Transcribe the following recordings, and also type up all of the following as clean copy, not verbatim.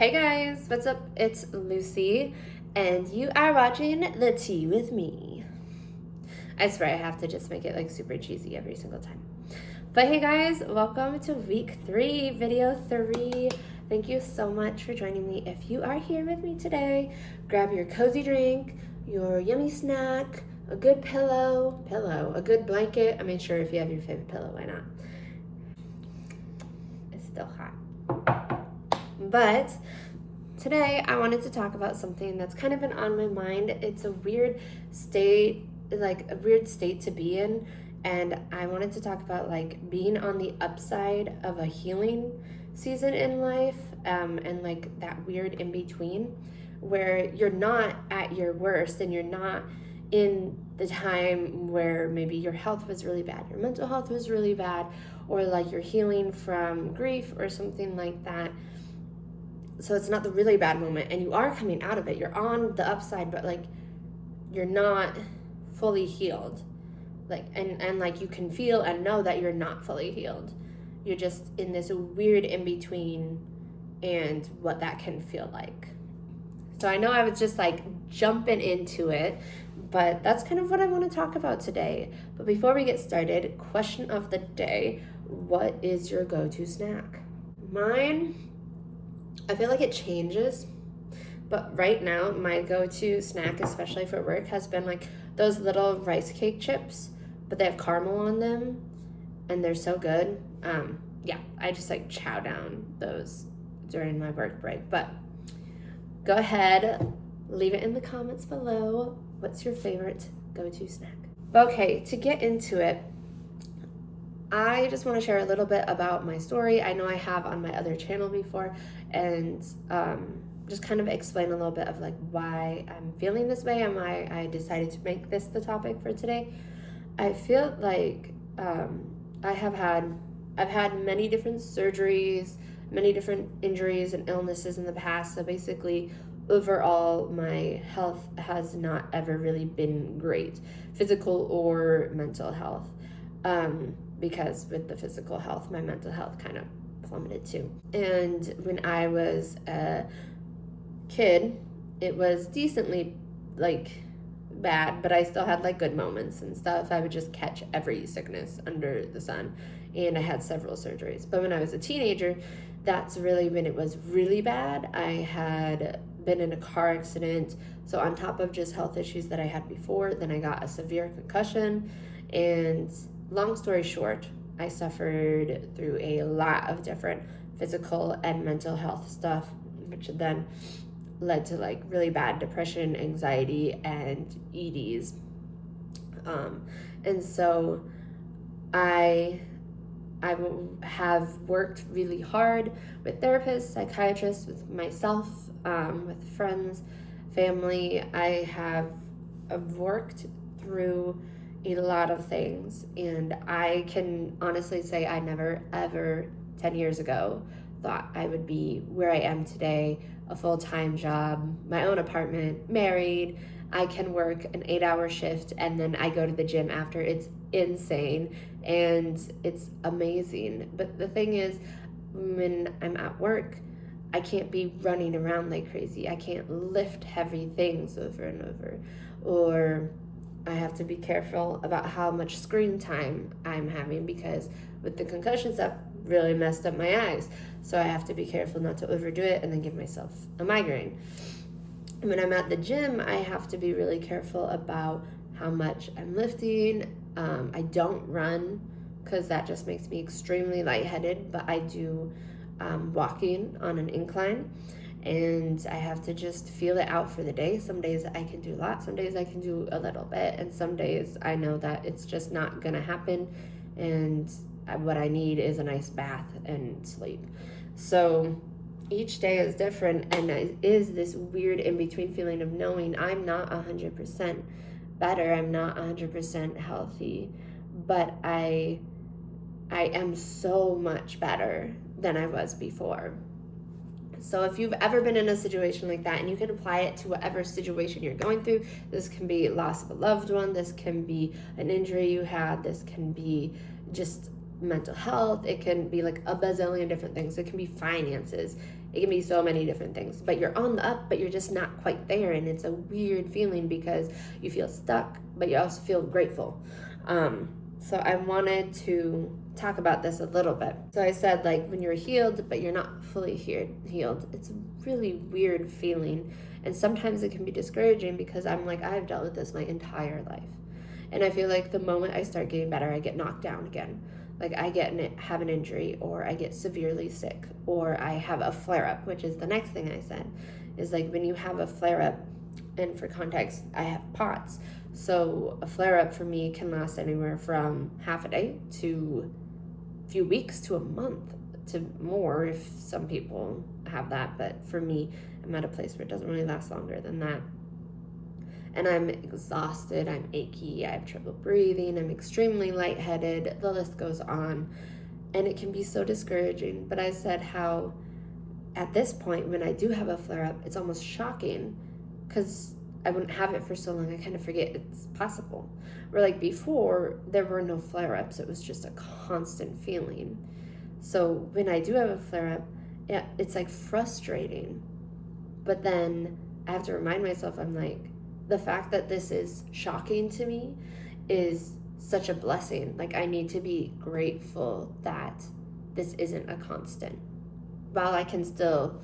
Hey guys, what's up? It's Lucy, and you are watching The Tea with Me. I swear I have to just make it like super cheesy every single time. But hey guys, welcome to week 3, video 3. Thank you so much for joining me. If you are here with me today, grab your cozy drink, your yummy snack, a good pillow, a good blanket. I mean, sure, if you have your favorite pillow, why not? It's still hot. But today I wanted to talk about something that's kind of been on my mind. It's a weird state, to be in, and I wanted to talk about like being on the upside of a healing season in life, and like that weird in between where you're not at your worst and you're not in the time where maybe your health was really bad, your mental health was really bad, or like you're healing from grief or something like that. So it's not the really bad moment and you are coming out of it. You're on the upside, but like you're not fully healed. Like and like you can feel and know that you're not fully healed. You're just in this weird in between and what that can feel like. So I know I was just like jumping into it, but that's kind of what I want to talk about today. But before we get started, question of the day: what is your go-to snack? Mine, I feel like it changes, but right now my go-to snack, especially for work, has been like those little rice cake chips, but they have caramel on them and they're so good. Yeah, I just like chow down those during my work break. But go ahead, leave it in the comments below. What's your favorite go-to snack? Okay, to get into it, I just want to share a little bit about my story. I know I have on my other channel before, and just kind of explain a little bit of like why I'm feeling this way and why I decided to make this the topic for today. I feel like I've had many different surgeries, many different injuries and illnesses in the past. So basically, overall, my health has not ever really been great, physical or mental health. Because with the physical health, my mental health kind of plummeted too. And when I was a kid, it was decently like bad, but I still had like good moments and stuff. I would just catch every sickness under the sun, and I had several surgeries. But when I was a teenager, that's really when it was really bad. I had been in a car accident, so on top of just health issues that I had before, then I got a severe concussion, and long story short, I suffered through a lot of different physical and mental health stuff, which then led to like really bad depression, anxiety, and EDs. And so I have worked really hard with therapists, psychiatrists, with myself, with friends, family. I have worked through a lot of things, and I can honestly say I never ever 10 years ago thought I would be where I am today, a full-time job, my own apartment, married. I can work an 8-hour shift and then I go to the gym after. It's insane and it's amazing. But the thing is, when I'm at work, I can't be running around like crazy. I can't lift heavy things over and over, or I have to be careful about how much screen time I'm having, because with the concussion stuff really messed up my eyes. So I have to be careful not to overdo it and then give myself a migraine. When I'm at the gym, I have to be really careful about how much I'm lifting. I don't run because that just makes me extremely lightheaded, but I do walking on an incline, and I have to just feel it out for the day. Some days I can do a lot, some days I can do a little bit, and some days I know that it's just not gonna happen, and what I need is a nice bath and sleep. So each day is different, and it is this weird in-between feeling of knowing I'm not 100% better, I'm not 100% healthy, but I am so much better than I was before. So if you've ever been in a situation like that, and you can apply it to whatever situation you're going through, this can be loss of a loved one, this can be an injury you had, this can be just mental health, it can be like a bazillion different things. It can be finances, it can be so many different things. But you're on the up, but you're just not quite there, and it's a weird feeling because you feel stuck, but you also feel grateful. So I wanted to talk about this a little bit. So I said, like, when you're healed but you're not fully healed, it's a really weird feeling, and sometimes it can be discouraging because I'm like, I've dealt with this my entire life, and I feel like the moment I start getting better, I get knocked down again. Like I have an injury, or I get severely sick, or I have a flare-up, which is the next thing I said, is like when you have a flare-up, and for context, I have POTS. So a flare-up for me can last anywhere from half a day to a few weeks to a month to more if some people have that. But for me, I'm at a place where it doesn't really last longer than that. And I'm exhausted, I'm achy, I have trouble breathing, I'm extremely lightheaded, the list goes on. And it can be so discouraging. But I said how at this point, when I do have a flare-up, it's almost shocking because I wouldn't have it for so long, I kind of forget it's possible. Where like before, there were no flare-ups, it was just a constant feeling. So when I do have a flare-up, it's like frustrating. But then I have to remind myself, I'm like, the fact that this is shocking to me is such a blessing. Like I need to be grateful that this isn't a constant. While I can still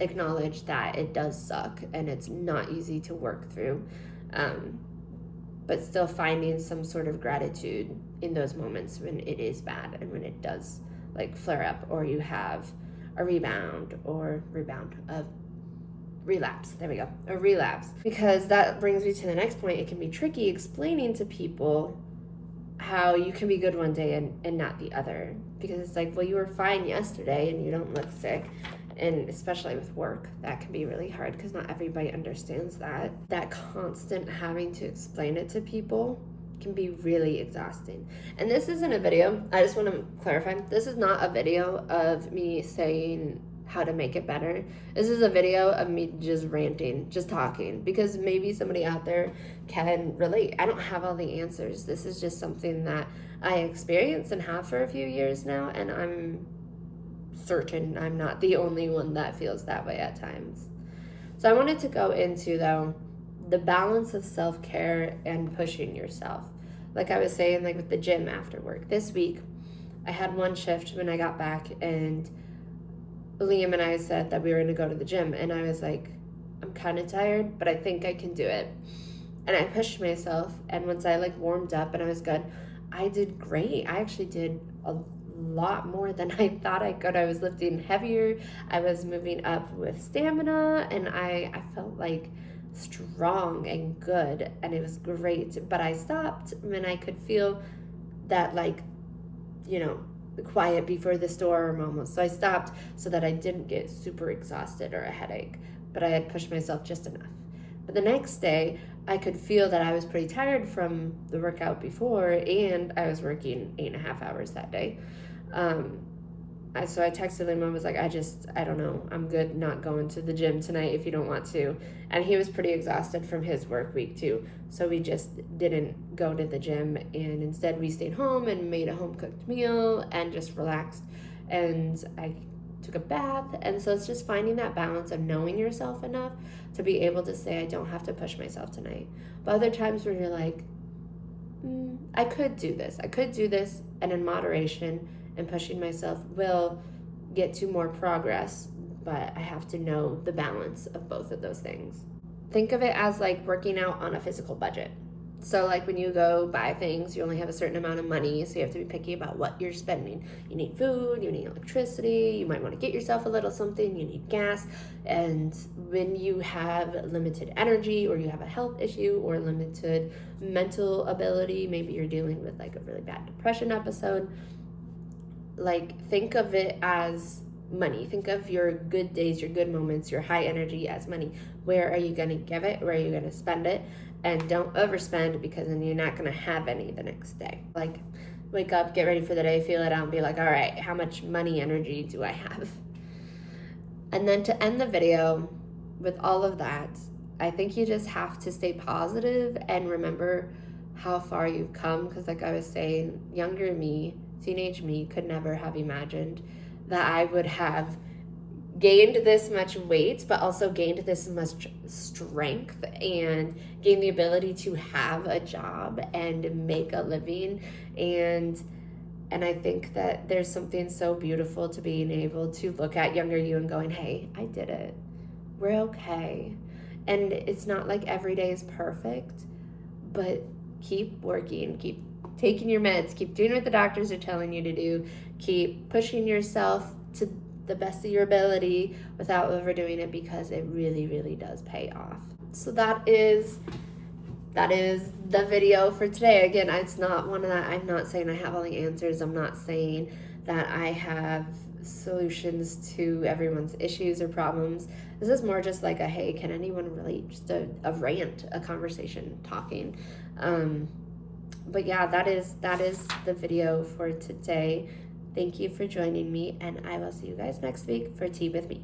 acknowledge that it does suck and it's not easy to work through, but still finding some sort of gratitude in those moments when it is bad and when it does like flare up, or you have a relapse. There we go. A relapse. Because that brings me to the next point. It can be tricky explaining to people how you can be good one day and not the other. Because it's like, well, you were fine yesterday and you don't look sick. And especially with work, that can be really hard because not everybody understands that. That constant having to explain it to people can be really exhausting. And this isn't a video. I just want to clarify. This is not a video of me saying how to make it better. This is a video of me just ranting, just talking, because maybe somebody out there can relate. I don't have all the answers. This is just something that I experience and have for a few years now, and I'm certain I'm not the only one that feels that way at times. So I wanted to go into, though, the balance of self-care and pushing yourself. Like I was saying, like with the gym after work. This week, I had one shift when I got back, and Liam and I said that we were going to go to the gym, and I was like, I'm kind of tired, but I think I can do it. And I pushed myself, and once I like warmed up and I was good, I did great. I actually did a lot more than I thought I could. I was lifting heavier, I was moving up with stamina, and I felt like strong and good, and it was great. But I stopped when I could feel that, like, you know, quiet before the storm almost. So I stopped so that I didn't get super exhausted or a headache, but I had pushed myself just enough. But the next day, I could feel that I was pretty tired from the workout before, and I was working 8.5 hours that day. So I texted him and was like, I don't know, I'm good not going to the gym tonight if you don't want to. And he was pretty exhausted from his work week too. So we just didn't go to the gym, and instead we stayed home and made a home cooked meal and just relaxed. And I took a bath. And so it's just finding that balance of knowing yourself enough to be able to say, I don't have to push myself tonight. But other times where you're like, I could do this, and in moderation, and pushing myself will get to more progress, but I have to know the balance of both of those things. Think of it as like working out on a physical budget. So like when you go buy things, you only have a certain amount of money, so you have to be picky about what you're spending. You need food, you need electricity, you might want to get yourself a little something, you need gas. And when you have limited energy, or you have a health issue or limited mental ability, maybe you're dealing with like a really bad depression episode, like think of it as money. Think of your good days, your good moments, your high energy as money. Where are you going to give it? Where are you going to spend it? And don't overspend, because then you're not going to have any the next day. Like wake up, get ready for the day, feel it out, and be like, all right, how much money energy do I have? And then to end the video with all of that, I think you just have to stay positive and remember how far you've come. Because like I was saying, younger me teenage me could never have imagined that I would have gained this much weight, but also gained this much strength and gained the ability to have a job and make a living. And I think that there's something so beautiful to being able to look at younger you and going, hey, I did it. We're okay. And it's not like every day is perfect, but keep working, keep taking your meds, keep doing what the doctors are telling you to do, keep pushing yourself to the best of your ability without overdoing it, because it really, really does pay off. So that is the video for today. Again, it's not one of that, I'm not saying I have all the answers. I'm not saying that I have solutions to everyone's issues or problems. This is more just like a, hey, can anyone relate? Just a rant, a conversation, talking. But yeah, that is the video for today. Thank you for joining me, and I will see you guys next week for Tea with Me.